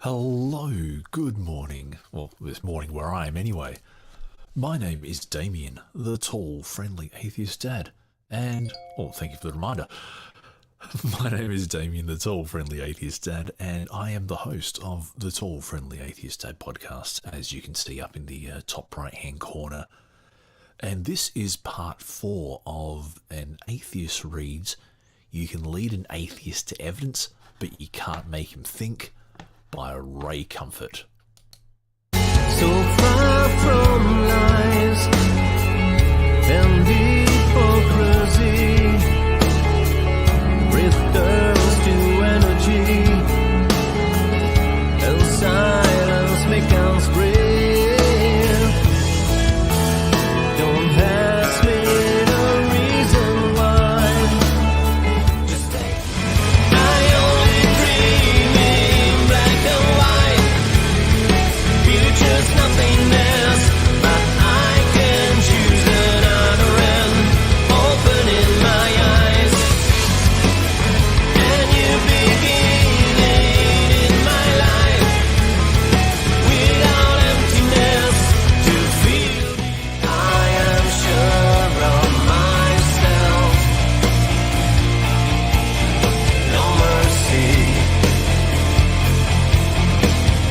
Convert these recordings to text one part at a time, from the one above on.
Hello, good morning. Well, this morning where I am anyway. My name is Damien, the tall, friendly atheist dad. And, thank you for the reminder. My name is Damien, the tall, friendly atheist dad, and I am the host of the Tall, Friendly Atheist Dad podcast, as you can see up in the top right-hand corner. And this is part 4 of An Atheist Reads. You can lead an atheist to evidence, but you can't make him think, by Ray Comfort. So far from lies and hypocrisy, returns to energy, and silence becomes brave. Don't ask me the reason why. Just say I only dream in black and white. Future's nothingness, but I can choose another end. Opening my eyes, and you begin in my life. Without emptiness to feel, I am sure of myself. No mercy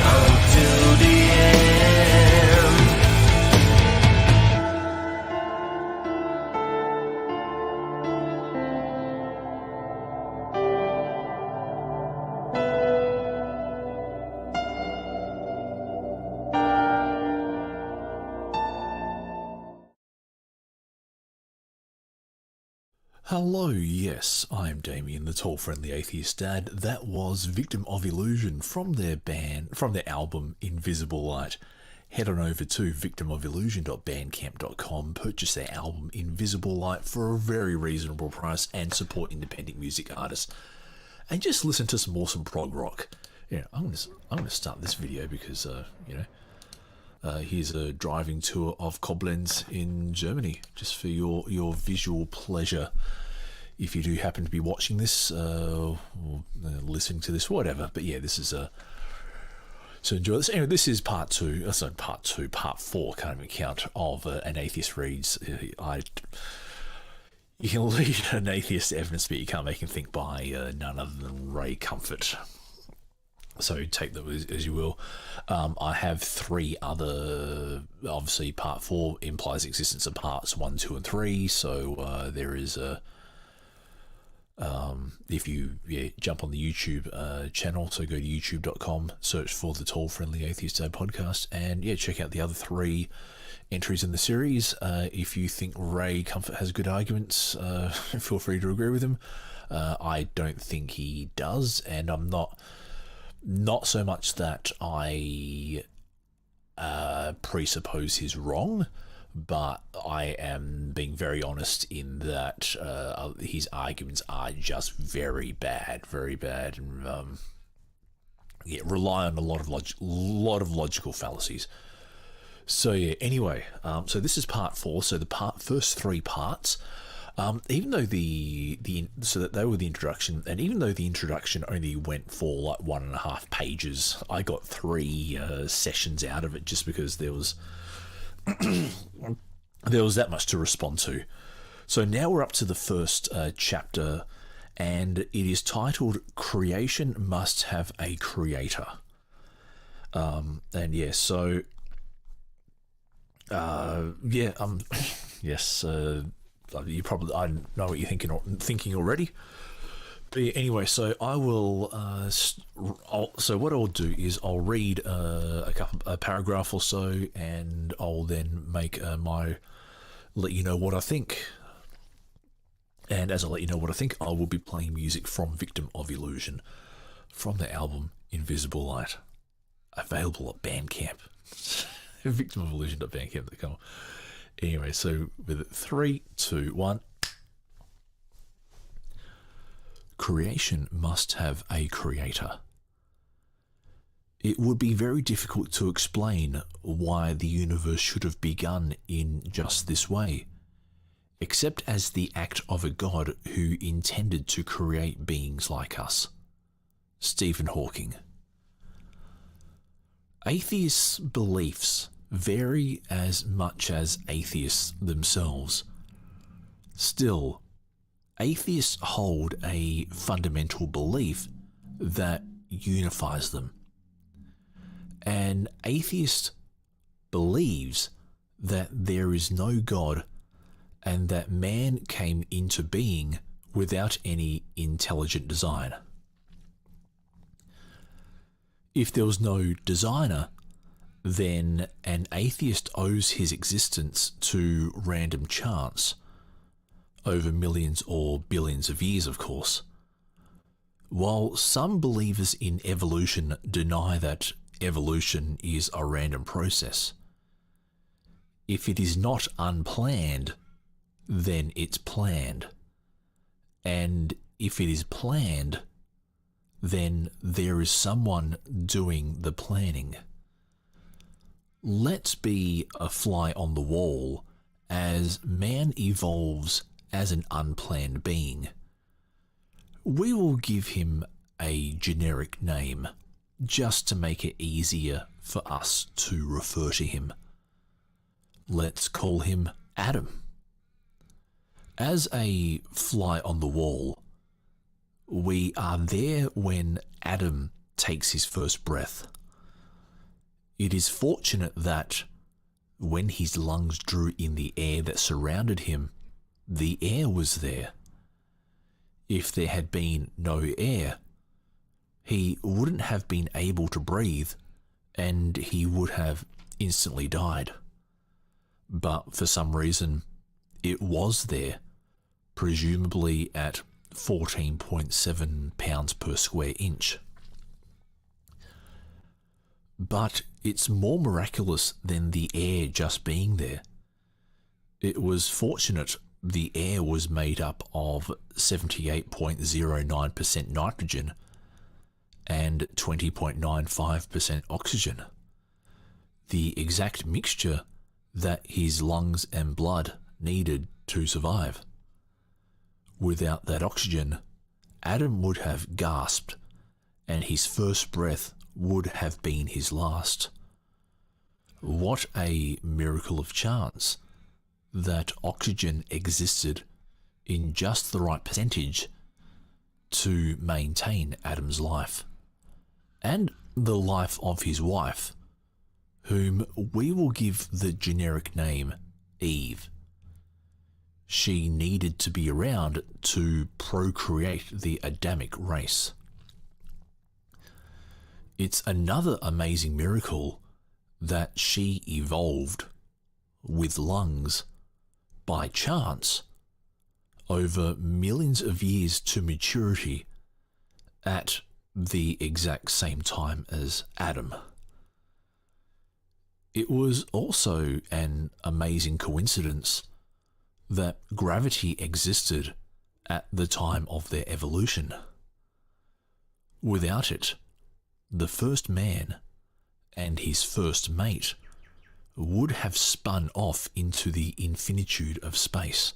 until the end. Hello, yes, I'm Damien, the tall, friendly atheist dad. That was Victim of Illusion from their album Invisible Light. Head on over to victimofillusion.bandcamp.com, purchase their album Invisible Light for a very reasonable price, and support independent music artists. And just listen to some awesome prog rock. Yeah, I'm gonna start this video because here's a driving tour of Koblenz in Germany, just for your visual pleasure. If you do happen to be watching this or listening to this, whatever. But yeah, this is so enjoy this. Anyway, this is part 4, can't even count, of An Atheist Reads. You can lead an atheist to evidence, but you can't make him think, by none other than Ray Comfort. So take that as you will. I have 3 other, obviously part 4 implies existence of parts 1, 2 and 3, so there is a, if you jump on the YouTube channel, so go to youtube.com, search for the Tall Friendly Atheist Dad podcast, and check out the other 3 entries in the series. If you think Ray Comfort has good arguments, feel free to agree with him. I don't think he does, and I'm not so much that I presuppose he's wrong, but I am being very honest in that his arguments are just very bad, and rely on a lot of logical fallacies. So anyway, so this is part 4. So the first 3 parts. Even though so that they were the introduction, and even though the introduction only went for like 1.5 pages, I got 3 sessions out of it just because there was that much to respond to. So now we're up to the first chapter, and it is titled "Creation Must Have a Creator." Yes. You probably, I know what you're thinking already. But anyway, so I will. So what I'll do is I'll read a paragraph or so, and I'll then let you know what I think. And as I let you know what I think, I will be playing music from Victim of Illusion, from the album Invisible Light, available at Bandcamp. Victimofillusion.bandcamp.com. Anyway, so with 3, 2, 1. Creation must have a creator. It would be very difficult to explain why the universe should have begun in just this way, except as the act of a God who intended to create beings like us. Stephen Hawking. Atheists' beliefs vary as much as atheists themselves. Still, atheists hold a fundamental belief that unifies them. An atheist believes that there is no God and that man came into being without any intelligent design. If there was no designer, then an atheist owes his existence to random chance, over millions or billions of years, of course. While some believers in evolution deny that evolution is a random process, if it is not unplanned, then it's planned. And if it is planned, then there is someone doing the planning. Let's be a fly on the wall as man evolves as an unplanned being. We will give him a generic name just to make it easier for us to refer to him. Let's call him Adam. As a fly on the wall, we are there when Adam takes his first breath. It is fortunate that when his lungs drew in the air that surrounded him, the air was there. If there had been no air, he wouldn't have been able to breathe and he would have instantly died. But for some reason, it was there, presumably at 14.7 pounds per square inch. But it's more miraculous than the air just being there. It was fortunate the air was made up of 78.09% nitrogen and 20.95% oxygen, the exact mixture that his lungs and blood needed to survive. Without that oxygen, Adam would have gasped, and his first breath would have been his last. What a miracle of chance that oxygen existed in just the right percentage to maintain Adam's life, and the life of his wife, whom we will give the generic name Eve. She needed to be around to procreate the Adamic race. It's another amazing miracle that she evolved with lungs by chance over millions of years to maturity at the exact same time as Adam. It was also an amazing coincidence that gravity existed at the time of their evolution. Without it, the first man and his first mate would have spun off into the infinitude of space.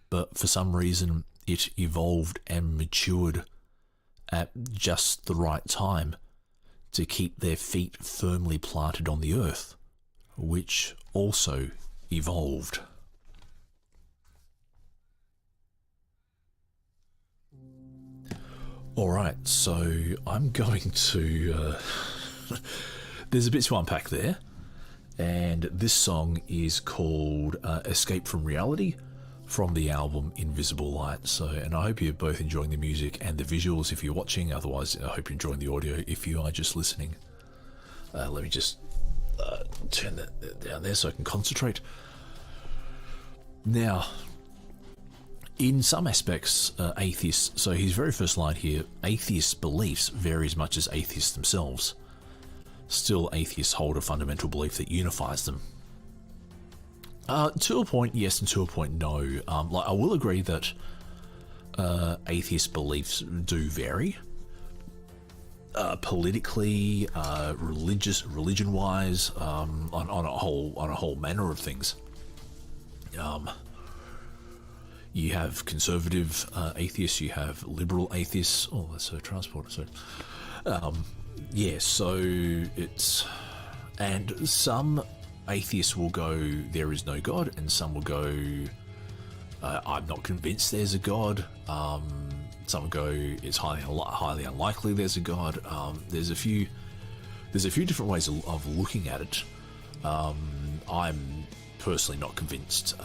But for some reason, it evolved and matured at just the right time to keep their feet firmly planted on the earth, which also evolved. Alright, so I'm going to... there's a bit to unpack there, and this song is called Escape from Reality from the album Invisible Light. So, and I hope you're both enjoying the music and the visuals if you're watching. Otherwise, I hope you're enjoying the audio if you are just listening. Let me just turn that down there so I can concentrate. Now, in some aspects, atheists, so his very first line here, atheists' beliefs vary as much as atheists themselves. Still, atheists hold a fundamental belief that unifies them. To a point, yes, and to a point, no. I will agree that atheist beliefs do vary. Politically, religion-wise, on a whole manner of things. You have conservative atheists, you have liberal atheists. Oh, that's a transporter. So, yeah, so it's... And some atheists will go, there is no God, and some will go, I'm not convinced there's a God. Some will go, it's highly unlikely there's a God. There's a few different ways of looking at it. I'm personally not convinced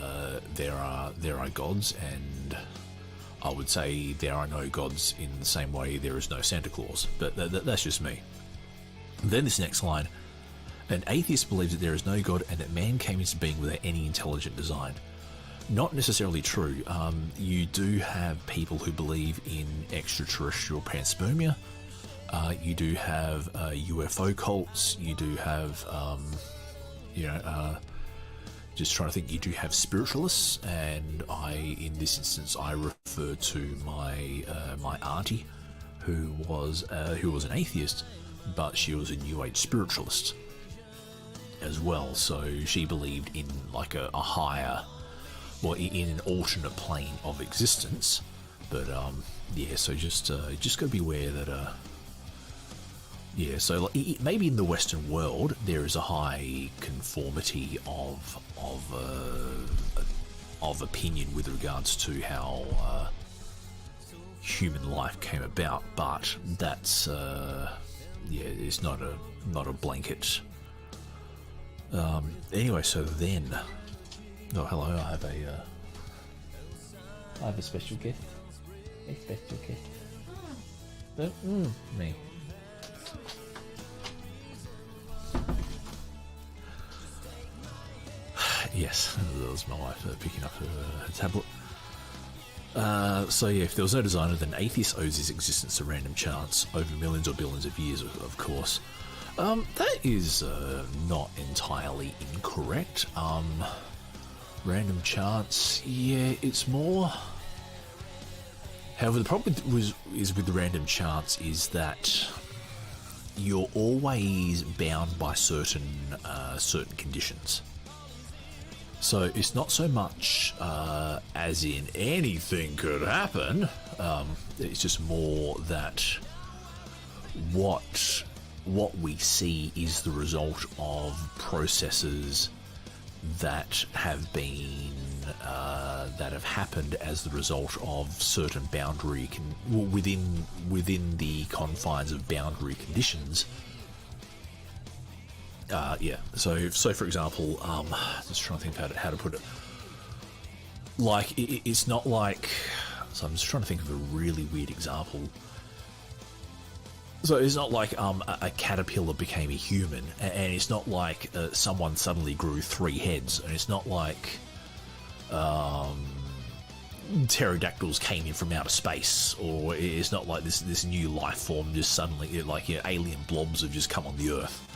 there are gods, and I would say there are no gods in the same way there is no Santa Claus. But that's just me. Then this next line. An atheist believes that there is no God and that man came into being without any intelligent design. Not necessarily true. You do have people who believe in extraterrestrial panspermia. You do have UFO cults. You do have, just trying to think. You do have spiritualists, and in this instance, I refer to my my auntie, who was an atheist, but she was a New Age spiritualist as well. So she believed in like a higher, well, in an alternate plane of existence. But yeah, so just gotta be aware that yeah, so like, maybe in the Western world there is a high conformity of opinion with regards to how human life came about, but that's yeah, it's not a blanket. Anyway, so then, oh hello, I have a special gift. A special gift. Me. Yes, that was my wife picking up her tablet. So yeah, if there was no designer, then atheist owes his existence to random chance over millions or billions of years, of course. That is not entirely incorrect. Random chance, yeah, it's more... However, the problem is with the random chance is that you're always bound by certain conditions. So it's not so much as in anything could happen. It's just more that what we see is the result of processes that have happened as the result of certain boundary within the confines of boundary conditions. Yeah. So for example, just trying to think about how to put it. Like it's not like. So I'm just trying to think of a really weird example. So it's not like a caterpillar became a human, and it's not like someone suddenly grew 3 heads, and it's not like pterodactyls came in from outer space, or it's not like this new life form just suddenly, like alien blobs have just come on the Earth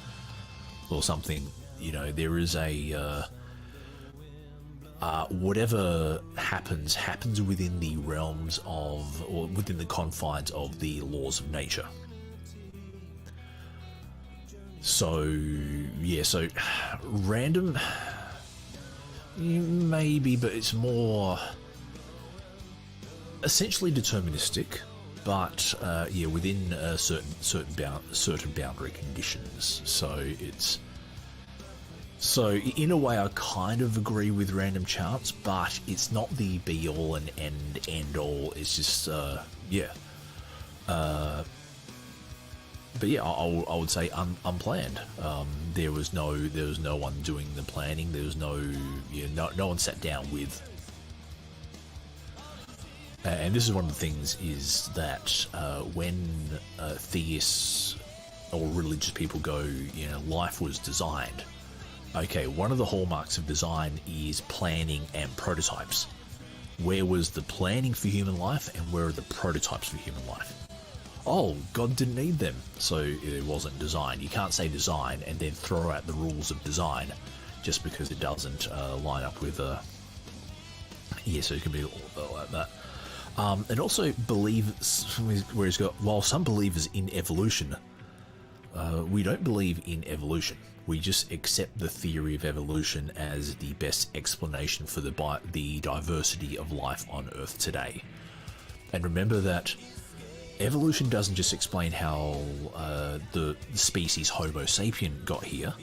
or something. You know, there is a whatever happens within the realms of, or within the confines of the laws of nature. So, yeah, so random, maybe, but it's more essentially deterministic, but yeah, within certain boundary conditions. So in a way, I kind of agree with random chance, but it's not the be all and end all. It's just yeah. But yeah, I would say unplanned. There was no one doing the planning. There was no one sat down with. And this is one of the things is that when theists or religious people go, life was designed. Okay, one of the hallmarks of design is planning and prototypes. Where was the planning for human life, and where are the prototypes for human life? Oh, God didn't need them, so it wasn't designed. You can't say design and then throw out the rules of design just because it doesn't line up with... yeah, so it can be like that. And also where he's got, while some believers in evolution, we don't believe in evolution. We just accept the theory of evolution as the best explanation for the diversity of life on Earth today. And remember that evolution doesn't just explain how the species Homo sapien got here.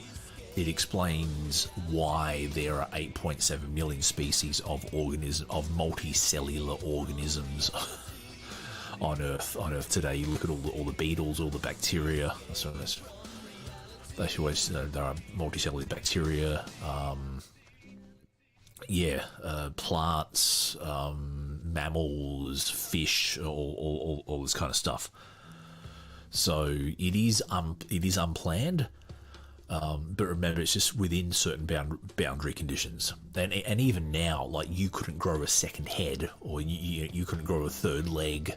It explains why there are 8.7 million species of multicellular organisms on Earth today. You look at all the beetles, all the bacteria. So that's always there are multicellular bacteria. Plants, mammals, fish, all this kind of stuff. So it is unplanned. But remember, it's just within certain boundary conditions. And even now, like, you couldn't grow a second head, or you couldn't grow a third leg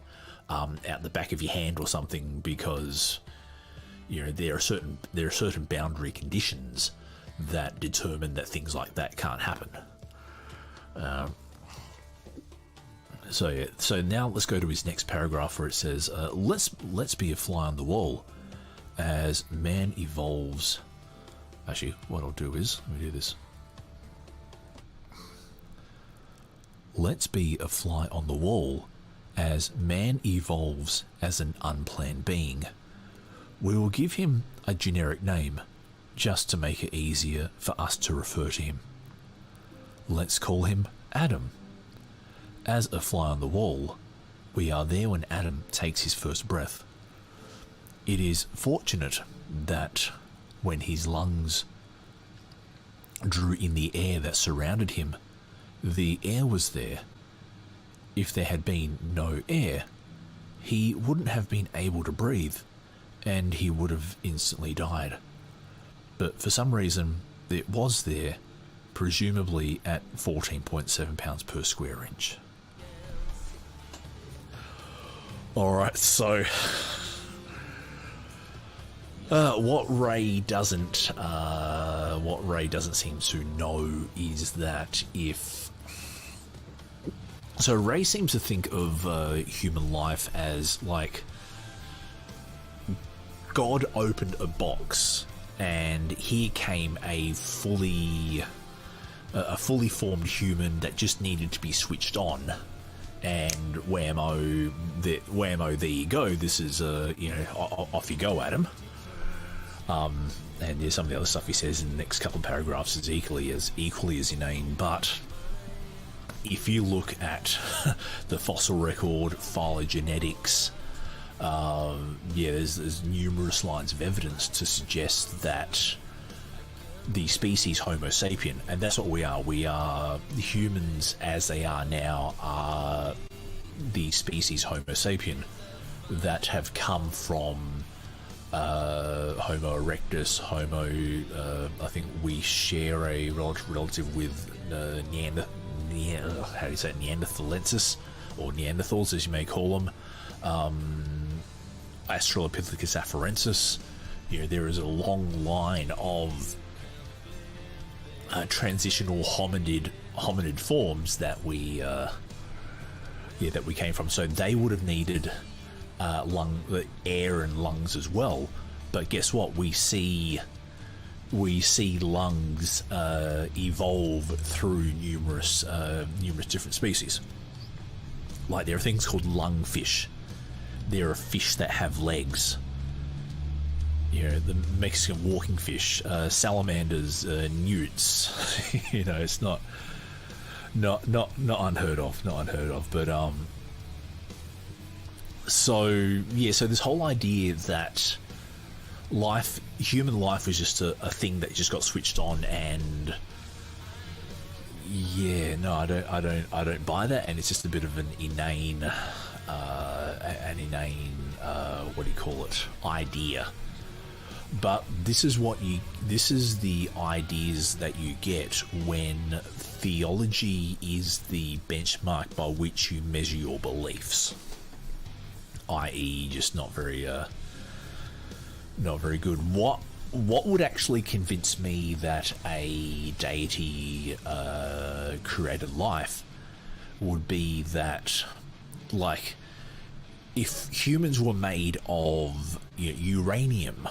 out the back of your hand or something, because there are certain boundary conditions that determine that things like that can't happen. So now let's go to his next paragraph, where it says, let's be a fly on the wall as man evolves. Actually, what I'll do is, let me do this. Let's be a fly on the wall as man evolves as an unplanned being. We will give him a generic name, just to make it easier for us to refer to him. Let's call him Adam. As a fly on the wall, we are there when Adam takes his first breath. It is fortunate that when his lungs drew in the air that surrounded him, the air was there. If there had been no air, he wouldn't have been able to breathe, and he would have instantly died. But for some reason, it was there, presumably at 14.7 pounds per square inch. Alright, so what Ray doesn't seem to know is that so Ray seems to think of human life as like God opened a box and here came a fully formed human that just needed to be switched on. And whammo, there you go. This is off you go, Adam. And some of the other stuff he says in the next couple of paragraphs is equally as inane. But if you look at the fossil record, phylogenetics, there's numerous lines of evidence to suggest that the species Homo sapien, and that's what we are. We are humans as they are now, are the species Homo sapien that have come from Homo erectus, I think we share a relative with Neanderthalensis, or Neanderthals as you may call them, Australopithecus afarensis. There is a long line of transitional hominid forms that we came from. So they would have needed air and lungs as well. But guess what? We see lungs evolve through numerous different species. Like, there are things called lungfish. There are fish that have legs. The Mexican walking fish, salamanders, newts. It's not unheard of, But so this whole idea that human life was just a thing that just got switched on, and I don't buy that, and it's just a bit of an inane, what do you call it, idea. But this is the ideas that you get when theology is the benchmark by which you measure your beliefs, i.e. just not very good. What would actually convince me that a deity created life would be that, like, if humans were made of uranium,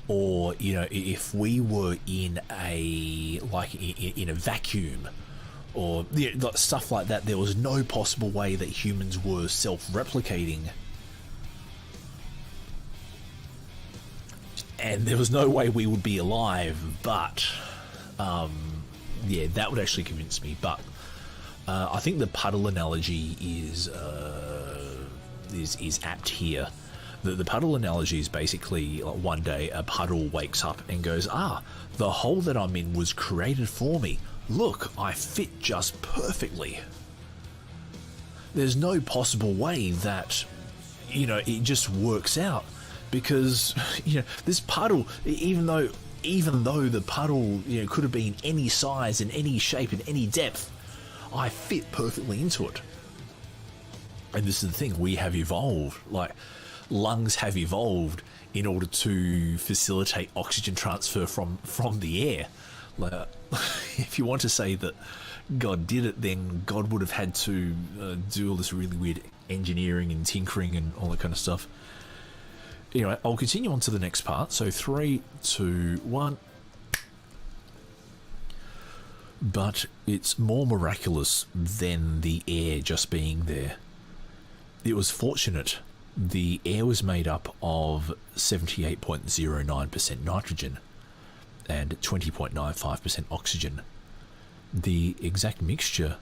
or if we were in a vacuum, or stuff like that, there was no possible way that humans were self-replicating. and there was no way we would be alive, but yeah, that would actually convince me. But I think the puddle analogy is apt here. The puddle analogy is basically like one day a puddle wakes up and goes, the hole that I'm in was created for me. Look, I fit just perfectly. There's no possible way that, it just works out, because, this puddle, even though the puddle, could have been any size and any shape and any depth, I fit perfectly into it. And this is the thing, we have evolved, like lungs have evolved in order to facilitate oxygen transfer from the air. Like, if you want to say that God did it, then God would have had to do all this really weird engineering and tinkering and all that kind of stuff. Anyway, I'll continue on to the next part. So 3, 2, 1. But it's more miraculous than the air just being there. It was fortunate. The air was made up of 78.09% nitrogen and 20.95% oxygen, the exact mixture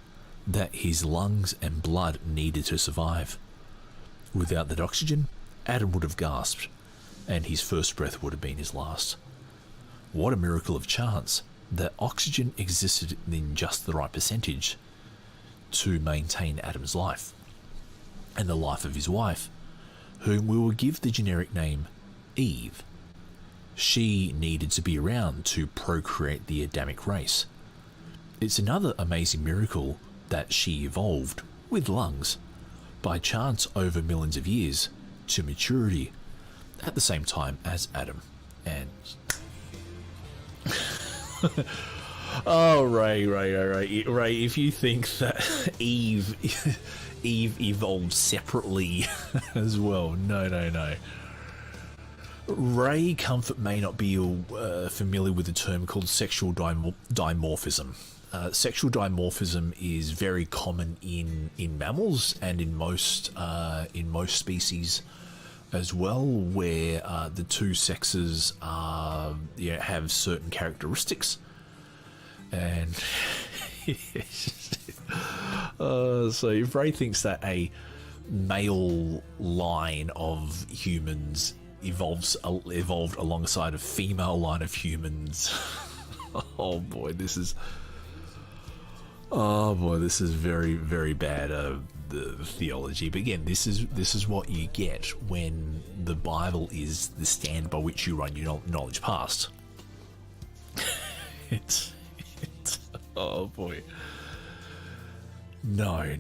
that his lungs and blood needed to survive. Without that oxygen, Adam would have gasped, and his first breath would have been his last. What a miracle of chance that oxygen existed in just the right percentage to maintain Adam's life, and the life of his wife, whom we will give the generic name Eve. She needed to be around to procreate the Adamic race. It's another amazing miracle that she evolved, with lungs, by chance over millions of years, to maturity, at the same time as Adam. And... oh, Ray, if you think that Eve evolved separately as well, no. Ray Comfort may not be familiar with the term called sexual dimorphism. Sexual dimorphism is very common in mammals and in most species as well, where the two sexes have certain characteristics. And so if Ray thinks that a male line of humans evolved alongside a female line of humans, oh boy, this is very, very bad the theology. But again, this is what you get when the Bible is the stand by which you run your knowledge past. it's oh boy, no.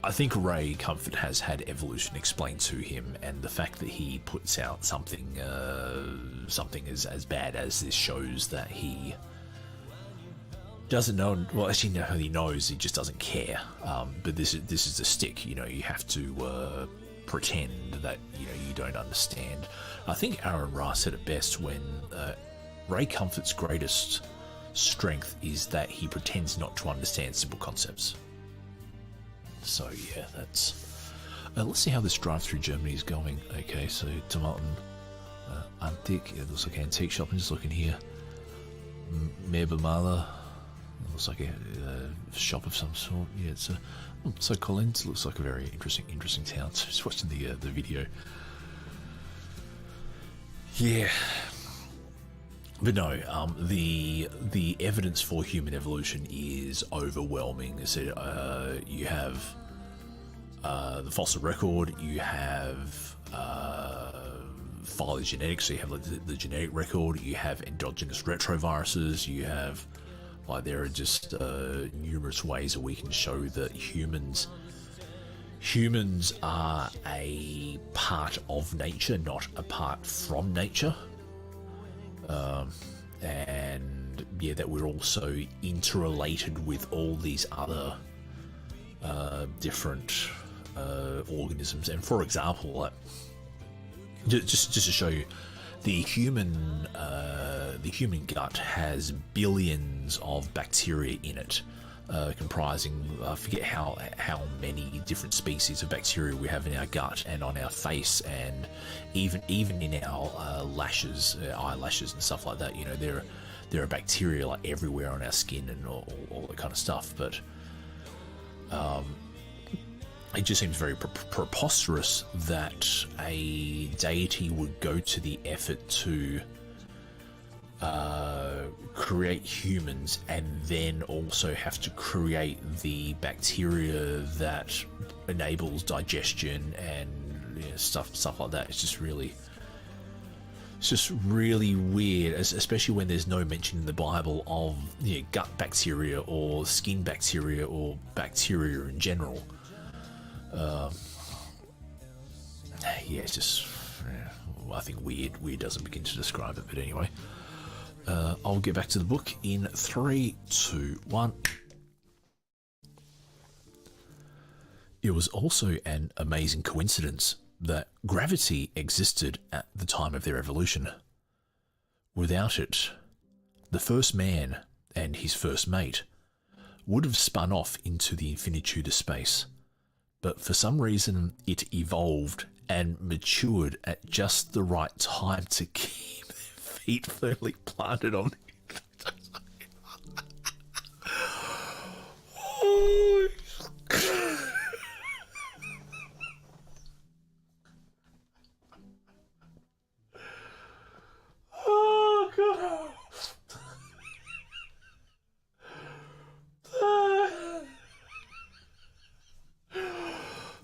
I think Ray Comfort has had evolution explained to him, and the fact that he puts out something as bad as this shows that he doesn't know. Well, actually, no, he knows. He just doesn't care. But this is the stick. You have to pretend that you don't understand. I think Aaron Ra said it best when Ray Comfort's greatest strength is that he pretends not to understand simple concepts. So yeah, that's. Let's see how this drive through Germany is going. Okay, so Tomaten Antique. It looks like an antique shop. I'm just looking here. Merbemala. Looks like a shop of some sort. Yeah, it's a. So Collins looks like a very interesting town. So just watching the video. Yeah. But no, the evidence for human evolution is overwhelming. So you have the fossil record, you have phylogenetics, so you have the genetic record, you have endogenous retroviruses, you have there are just numerous ways that we can show that humans are a part of nature, not apart from nature. And yeah, that we're also interrelated with all these other different organisms. And for example, just to show you, the human gut has billions of bacteria in it comprising, I forget how many different species of bacteria we have in our gut and on our face, and even in our lashes, eyelashes and stuff like that. You know, there are bacteria like everywhere on our skin and all that kind of stuff. But it just seems very preposterous that a deity would go to the effort to create humans and then also have to create the bacteria that enables digestion and, you know, stuff like that. It's just really weird, especially when there's no mention in the Bible of, you know, gut bacteria or skin bacteria or bacteria in general. Yeah, it's just, I think weird doesn't begin to describe it, but anyway. I'll get back to the book in 3, 2, 1. It was also an amazing coincidence that gravity existed at the time of their evolution. Without it, the first man and his first mate would have spun off into the infinitude of space, but for some reason it evolved and matured at just the right time to keep their feet firmly planted on the oh, oh God.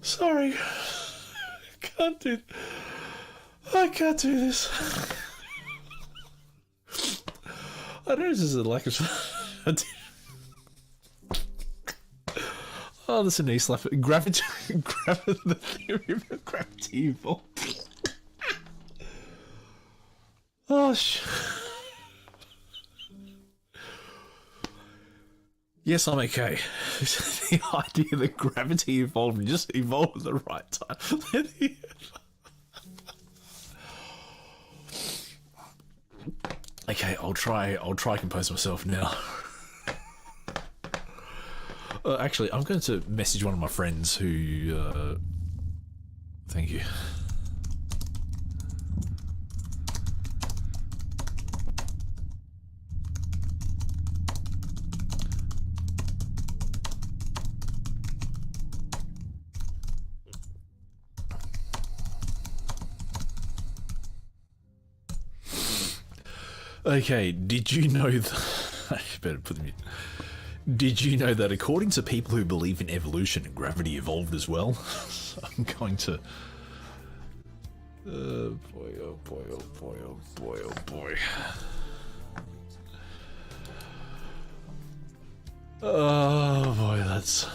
Sorry, I can't do this. I know this is a lack of. Oh, that's a knee slap. Gravity, the theory of gravity evolved. Oh, yes, I'm okay. The idea that gravity evolved and just evolved at the right time. Okay, I'll try compose myself now. Actually, I'm going to message one of my friends who. Thank you. Okay, did you know that... I better put them in. Did you know that according to people who believe in evolution, gravity evolved as well? So I'm going to... boy, oh boy, oh boy, oh boy, oh boy. Oh boy, that's...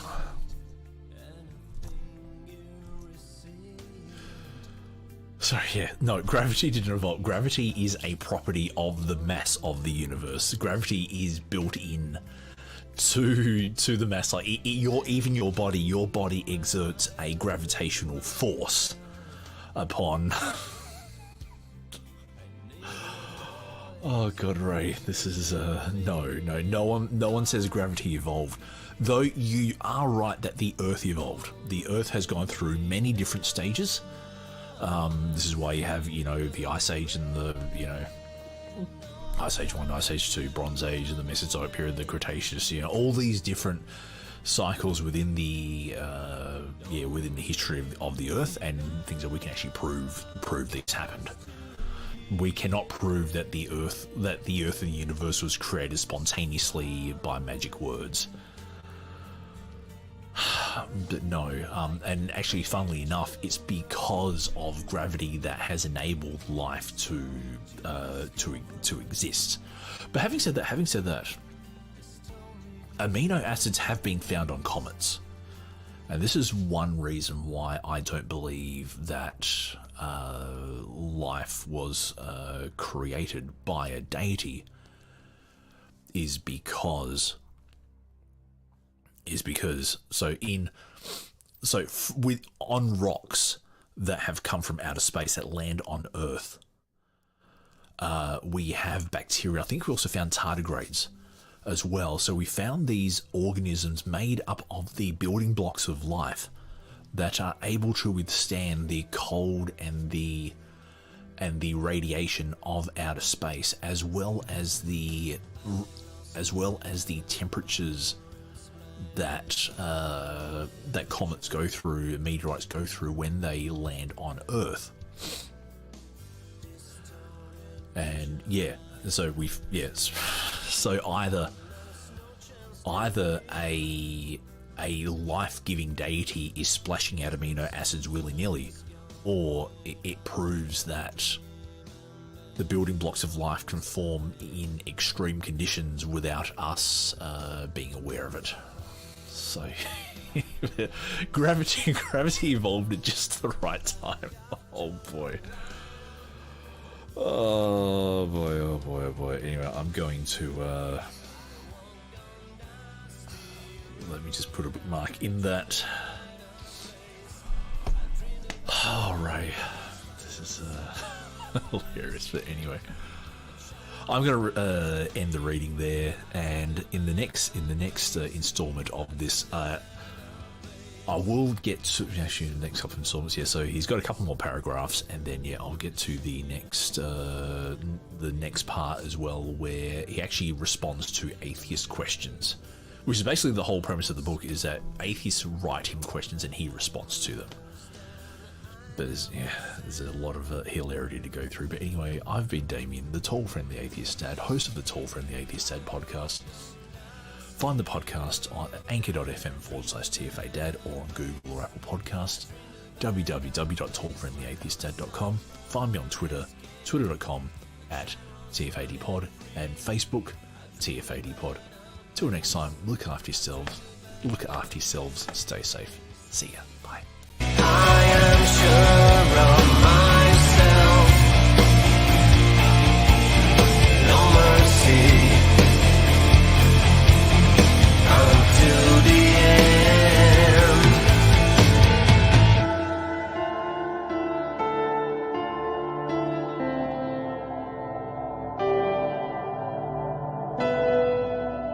Sorry, yeah, no, gravity didn't evolve. Gravity is a property of the mass of the universe. Gravity is built in to the mass. Like, even your body exerts a gravitational force upon... Oh God, Ray, this is, no one says gravity evolved. Though you are right that the Earth evolved. The Earth has gone through many different stages. This is why you have, the Ice Age and the, Ice Age 1, Ice Age 2, Bronze Age, and the Mesozoic period, the Cretaceous, all these different cycles within the, within the history of the Earth, and things that we can actually prove these happened. We cannot prove that the Earth and the universe was created spontaneously by magic words. But no, and actually, funnily enough, it's because of gravity that has enabled life to exist. But having said that, amino acids have been found on comets, and this is one reason why I don't believe that life was created by a deity. Is because on rocks that have come from outer space that land on Earth, we have bacteria. I think we also found tardigrades as well. So we found these organisms made up of the building blocks of life that are able to withstand the cold and the radiation of outer space, as well as the temperatures that that comets go through, meteorites go through when they land on Earth. And so either a life-giving deity is splashing out amino acids willy-nilly, or it proves that the building blocks of life can form in extreme conditions without us being aware of it. So gravity evolved at just the right time. Oh boy. Oh boy, oh boy, oh boy. Anyway, I'm going to let me just put a bookmark in that. Oh, Ray, this is hilarious. But anyway, I'm going to end the reading there, and in the next installment of this, I will get to actually the next couple of installments. Yeah, so he's got a couple more paragraphs, and then I'll get to the next part as well, where he actually responds to atheist questions, which is basically the whole premise of the book, is that atheists write him questions and he responds to them. But there's a lot of hilarity to go through. But anyway, I've been Damien, the Tall Friendly Atheist Dad, host of the Tall Friendly Atheist Dad podcast. Find the podcast on anchor.fm/TFA Dad, or on Google or Apple Podcasts, www.tallfriendlyatheistdad.com. Find me on Twitter, twitter.com/TFADpod, and Facebook, TFADpod. Till next time, look after yourselves, stay safe. See ya. Bye. I am sure